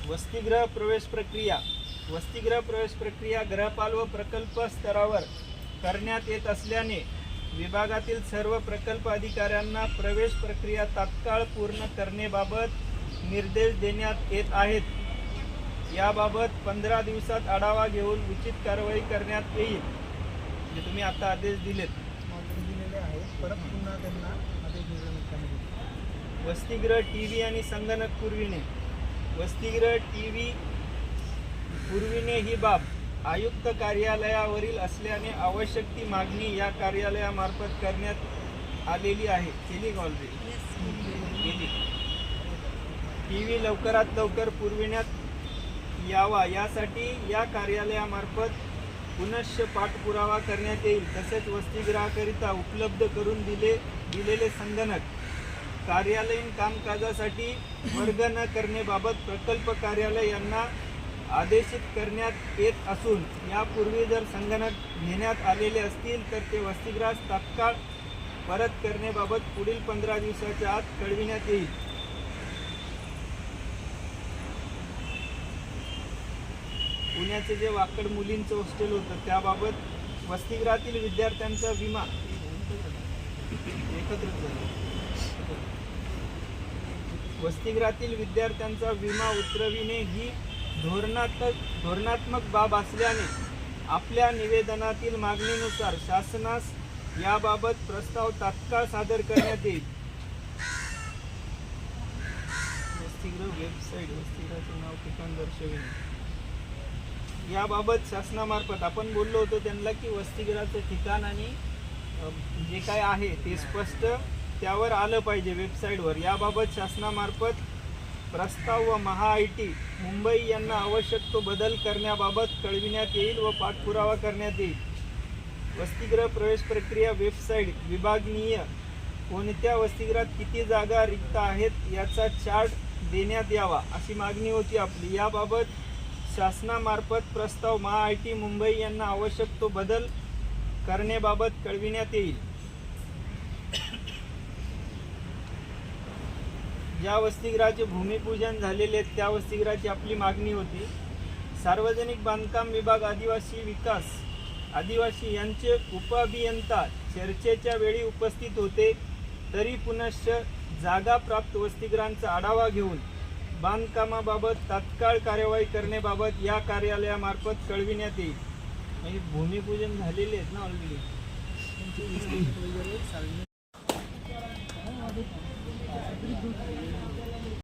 वसतिगृह प्रवेश प्रक्रिया गृहपाल व प्रकल्प स्तरावर करण्यात येत असल्याने विभागातील सर्व प्रकल्प अधिकाऱ्यांना प्रवेश प्रक्रिया तात्काळ पूर्ण करण्याबाबत निर्देश देण्यात येत आहेत. याबाबत 15 दिवसात आढावा घेऊन उचित कारवाई करण्यात येईल. जे तुम्ही आता आदेश दिलेले आहे परत पुन्हा त्यांना आदेश दिले. वसतिगृह टीव्ही आणि संगणक पुरविणे वसतिगृह टीव्ही पुरविणे ही बाब आयुक्त कार्यालयावरील असल्याने आवश्यक ती मागणी या कार्यालयामार्फत करण्यात आलेली आहे. केली ऑलरेडी केली. PV लवकरात लवकर पुरविण्यात यावा यासाठी या कार्यालयामार्फत पुनश्च पाठपुरावा करण्यात येईल. तसेच वसतिगृहाकरिता उपलब्ध करून दिलेले संगणक कार्यालयीन कामकाजासाठी वर्ग न करण्याबाबत प्रकल्प कार्यालय यांना आदेशित करण्यात येत असून यापूर्वी जर संगणक घेण्यात आलेले असतील तर ते वसतिगृहास तात्काळ परत करण्याबाबत पुढील 15 दिवसाच्या आत कळविण्यात येईल. पुण्याचे जे वाकड मुलींचं हॉस्टेल होतं त्याबाबत वसतिगृहातील विद्यार्थ्यांचा विमा वसतिगृहातील विद्यार्थ्यांचा विमा उतरविणे ही धोरणात्मक बाब असल्याने आपल्या निवेदनातील मागणीनुसार शासनास याबाबत प्रस्ताव तात्काळ सादर करण्यात येईल. वसतिगृह वेबसाईट वसतिगृहाचे नाव ठिकाण दर्शविणे याबाबत शासनामार्फत आपण बोललो होतो त्यांना की वसतिगृहाचं ठिकाण आणि जे काय आहे ते स्पष्ट त्यावर आलं पाहिजे वेबसाईटवर. याबाबत शासनामार्फत प्रस्ताव व MHA-IT मुंबई यांना आवश्यक तो बदल करण्याबाबत कळविण्यात येईल व पाठपुरावा करण्यात येईल. वसतिगृह प्रवेश प्रक्रिया वेबसाईट विभागनीय कोणत्या वसतिगृहात किती जागा रिक्त आहेत याचा चार्ट देण्यात यावा अशी मागणी होती आपली. याबाबत शासनामार्फत प्रस्ताव MHA-IT मुंबई यांना आवश्यक तो बदल करण्याबाबत कळविण्यात येईल. ज्या वसतिगृहाचे भूमिपूजन झालेले त्या वसतिगृहाची आपली मागणी होती. सार्वजनिक बांधकाम विभाग आदिवासी विकास आदिवासी यांचे उपअभियंता चर्चेच्या वेळी उपस्थित होते तरी पुनश्च जागा प्राप्त वसतिगृहांचा आढावा घेऊन बांधकामाबाबत तात्काळ कार्यवाही करण्याबाबत या कार्यालयामार्फत कळविण्यात येईल. म्हणजे भूमिपूजन झालेले आहेत ना ऑलरेडी.